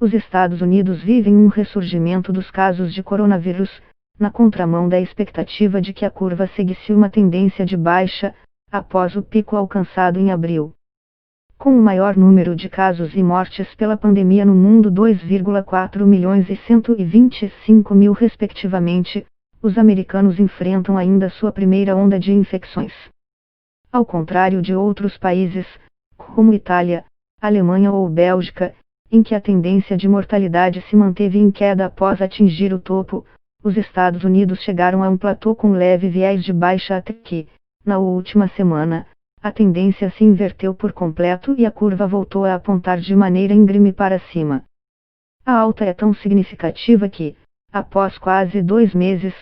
Os Estados Unidos vivem um ressurgimento dos casos de coronavírus, na contramão da expectativa de que a curva seguisse uma tendência de baixa, após o pico alcançado em abril. Com o maior número de casos e mortes pela pandemia no mundo, 2,4 milhões e 125 mil respectivamente, os americanos enfrentam ainda sua primeira onda de infecções. Ao contrário de outros países, como Itália, Alemanha ou Bélgica, em que a tendência de mortalidade se manteve em queda após atingir o topo, os Estados Unidos chegaram a um platô com leve viés de baixa até que, na última semana, a tendência se inverteu por completo e a curva voltou a apontar de maneira íngreme para cima. A alta é tão significativa que, após quase 2 meses,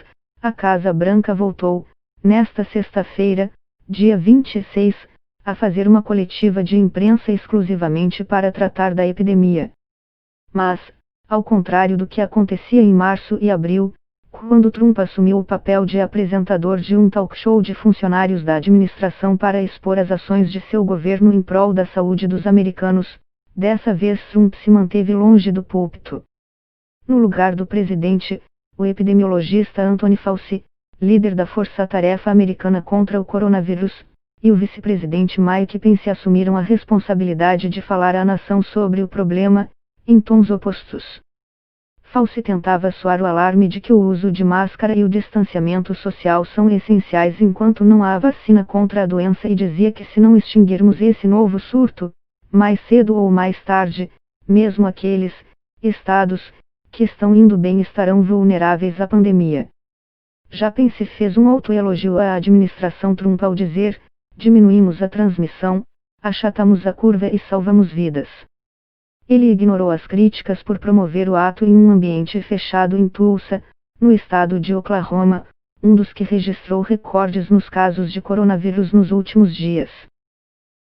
a Casa Branca voltou, nesta sexta-feira, dia 26, a fazer uma coletiva de imprensa exclusivamente para tratar da epidemia. Mas, ao contrário do que acontecia em março e abril, quando Trump assumiu o papel de apresentador de um talk show de funcionários da administração para expor as ações de seu governo em prol da saúde dos americanos, dessa vez Trump se manteve longe do púlpito. No lugar do presidente, o epidemiologista Anthony Fauci, líder da Força-Tarefa Americana contra o Coronavírus, e o vice-presidente Mike Pence assumiram a responsabilidade de falar à nação sobre o problema, em tons opostos. Fauci tentava soar o alarme de que o uso de máscara e o distanciamento social são essenciais enquanto não há vacina contra a doença e dizia que se não extinguirmos esse novo surto, mais cedo ou mais tarde, mesmo aqueles estados que estão indo bem estarão vulneráveis à pandemia. Já Pence fez um autoelogio à administração Trump ao dizer: diminuímos a transmissão, achatamos a curva e salvamos vidas. Ele ignorou as críticas por promover o ato em um ambiente fechado em Tulsa, no estado de Oklahoma, um dos que registrou recordes nos casos de coronavírus nos últimos dias.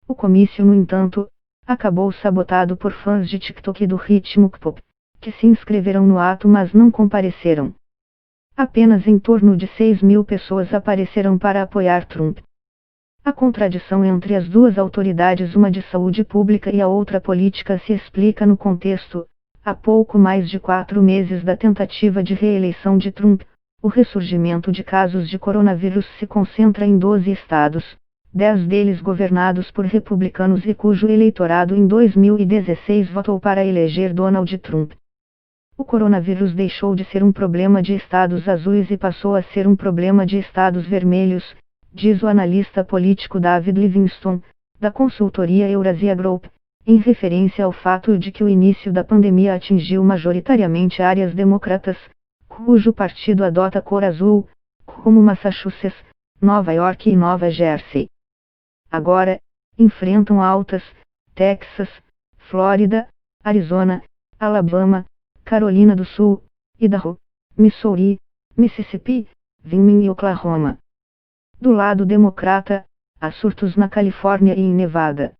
O comício, no entanto, acabou sabotado por fãs de TikTok e do ritmo K-pop, que se inscreveram no ato mas não compareceram. Apenas em torno de 6 mil pessoas apareceram para apoiar Trump. A contradição entre as duas autoridades, uma de saúde pública e a outra política, se explica no contexto, há pouco mais de 4 meses da tentativa de reeleição de Trump, o ressurgimento de casos de coronavírus se concentra em 12 estados, 10 deles governados por republicanos e cujo eleitorado em 2016 votou para eleger Donald Trump. O coronavírus deixou de ser um problema de estados azuis e passou a ser um problema de estados vermelhos, diz o analista político David Livingston, da consultoria Eurasia Group, em referência ao fato de que o início da pandemia atingiu majoritariamente áreas democratas, cujo partido adota cor azul, como Massachusetts, Nova York e Nova Jersey. Agora, enfrentam altas, Texas, Flórida, Arizona, Alabama, Carolina do Sul, Idaho, Missouri, Mississippi, Wyoming e Oklahoma. Do lado democrata, há surtos na Califórnia e em Nevada.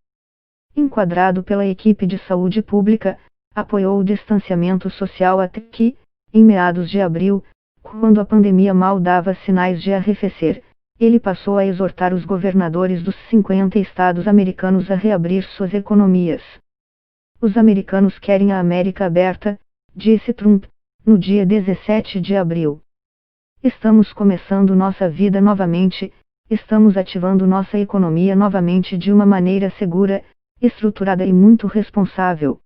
Enquadrado pela equipe de saúde pública, apoiou o distanciamento social até que, em meados de abril, quando a pandemia mal dava sinais de arrefecer, ele passou a exortar os governadores dos 50 estados americanos a reabrir suas economias. Os americanos querem a América aberta, disse Trump, no dia 17 de abril. Estamos começando nossa vida novamente, estamos ativando nossa economia novamente de uma maneira segura, estruturada e muito responsável.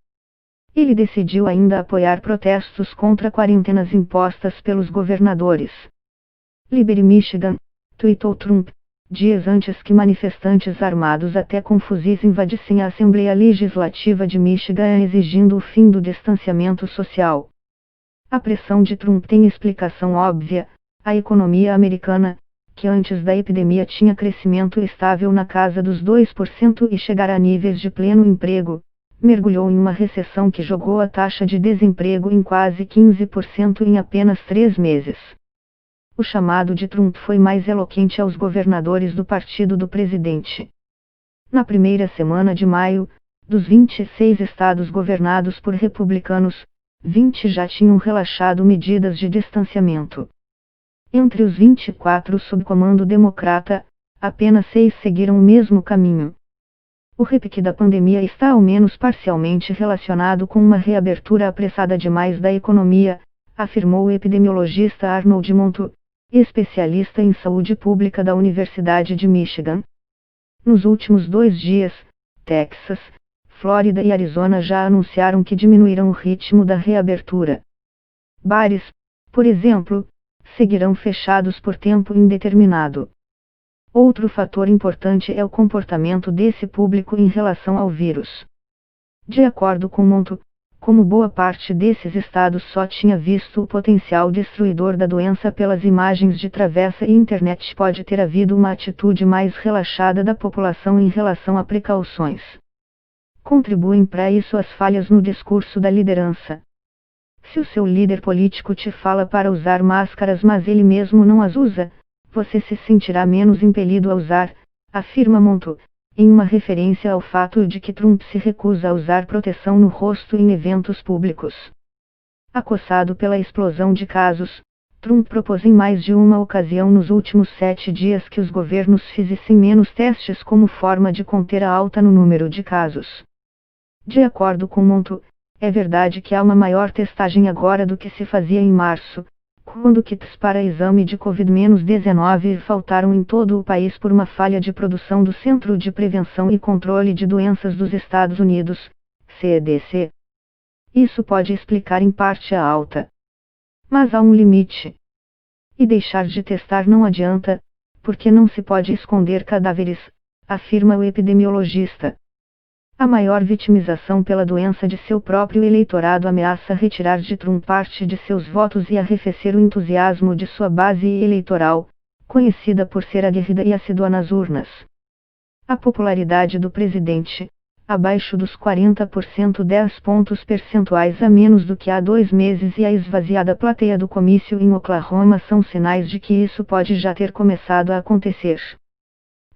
Ele decidiu ainda apoiar protestos contra quarentenas impostas pelos governadores. Libere Michigan, tweetou Trump, dias antes que manifestantes armados até com fuzis invadissem a Assembleia Legislativa de Michigan exigindo o fim do distanciamento social. A pressão de Trump tem explicação óbvia. A economia americana, que antes da epidemia tinha crescimento estável na casa dos 2% e chegar a níveis de pleno emprego, mergulhou em uma recessão que jogou a taxa de desemprego em quase 15% em apenas 3 meses. O chamado de Trump foi mais eloquente aos governadores do partido do presidente. Na primeira semana de maio, dos 26 estados governados por republicanos, 20 já tinham relaxado medidas de distanciamento. Entre os 24 sob comando democrata, apenas 6 seguiram o mesmo caminho. O repique da pandemia está ao menos parcialmente relacionado com uma reabertura apressada demais da economia, afirmou o epidemiologista Arnold Monto, especialista em saúde pública da Universidade de Michigan. Nos últimos 2 dias, Texas, Flórida e Arizona já anunciaram que diminuirão o ritmo da reabertura. Bares, por exemplo, seguirão fechados por tempo indeterminado. Outro fator importante é o comportamento desse público em relação ao vírus. De acordo com Monto, como boa parte desses estados só tinha visto o potencial destruidor da doença pelas imagens de travessa e internet, pode ter havido uma atitude mais relaxada da população em relação a precauções. Contribuem para isso as falhas no discurso da liderança. Se o seu líder político te fala para usar máscaras mas ele mesmo não as usa, você se sentirá menos impelido a usar, afirma Monto, em uma referência ao fato de que Trump se recusa a usar proteção no rosto em eventos públicos. Acossado pela explosão de casos, Trump propôs em mais de uma ocasião nos últimos 7 dias que os governos fizessem menos testes como forma de conter a alta no número de casos. De acordo com Monto, é verdade que há uma maior testagem agora do que se fazia em março, quando kits para exame de Covid-19 faltaram em todo o país por uma falha de produção do Centro de Prevenção e Controle de Doenças dos Estados Unidos, CDC. Isso pode explicar em parte a alta. Mas há um limite. E deixar de testar não adianta, porque não se pode esconder cadáveres, afirma o epidemiologista. A maior vitimização pela doença de seu próprio eleitorado ameaça retirar de Trump parte de seus votos e arrefecer o entusiasmo de sua base eleitoral, conhecida por ser aguerrida e assídua nas urnas. A popularidade do presidente, abaixo dos 40%, 10 pontos percentuais a menos do que há 2 meses, e a esvaziada plateia do comício em Oklahoma são sinais de que isso pode já ter começado a acontecer.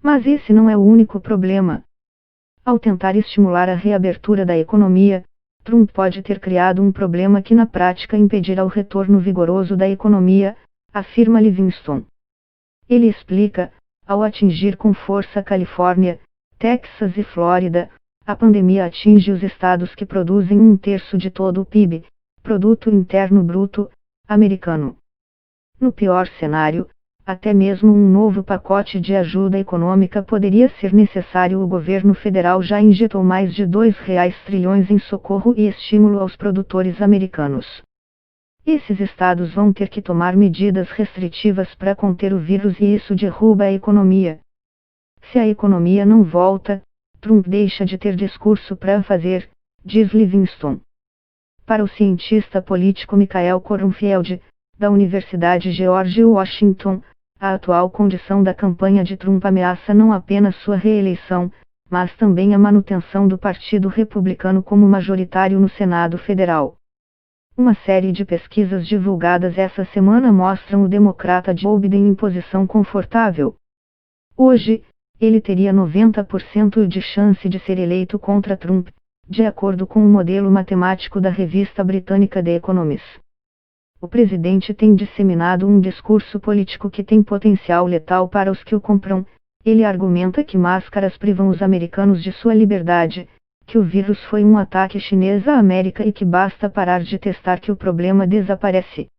Mas esse não é o único problema. Ao tentar estimular a reabertura da economia, Trump pode ter criado um problema que na prática impedirá o retorno vigoroso da economia, afirma Livingston. Ele explica, ao atingir com força Califórnia, Texas e Flórida, a pandemia atinge os estados que produzem 1/3 de todo o PIB, Produto Interno Bruto, americano. No pior cenário, até mesmo um novo pacote de ajuda econômica poderia ser necessário. O governo federal já injetou mais de R$ 2 trilhões em socorro e estímulo aos produtores americanos. Esses estados vão ter que tomar medidas restritivas para conter o vírus e isso derruba a economia. Se a economia não volta, Trump deixa de ter discurso para fazer, diz Livingston. Para o cientista político Michael Kornfeld, da Universidade George Washington, a atual condição da campanha de Trump ameaça não apenas sua reeleição, mas também a manutenção do Partido Republicano como majoritário no Senado Federal. Uma série de pesquisas divulgadas essa semana mostram o democrata Joe Biden em posição confortável. Hoje, ele teria 90% de chance de ser eleito contra Trump, de acordo com o modelo matemático da revista britânica The Economist. O presidente tem disseminado um discurso político que tem potencial letal para os que o compram. Ele argumenta que máscaras privam os americanos de sua liberdade, que o vírus foi um ataque chinês à América e que basta parar de testar que o problema desaparece.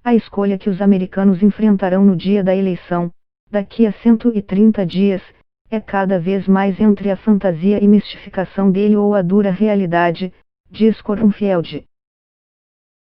A escolha que os americanos enfrentarão no dia da eleição, daqui a 130 dias, é cada vez mais entre a fantasia e mistificação dele ou a dura realidade, diz Kornfeld.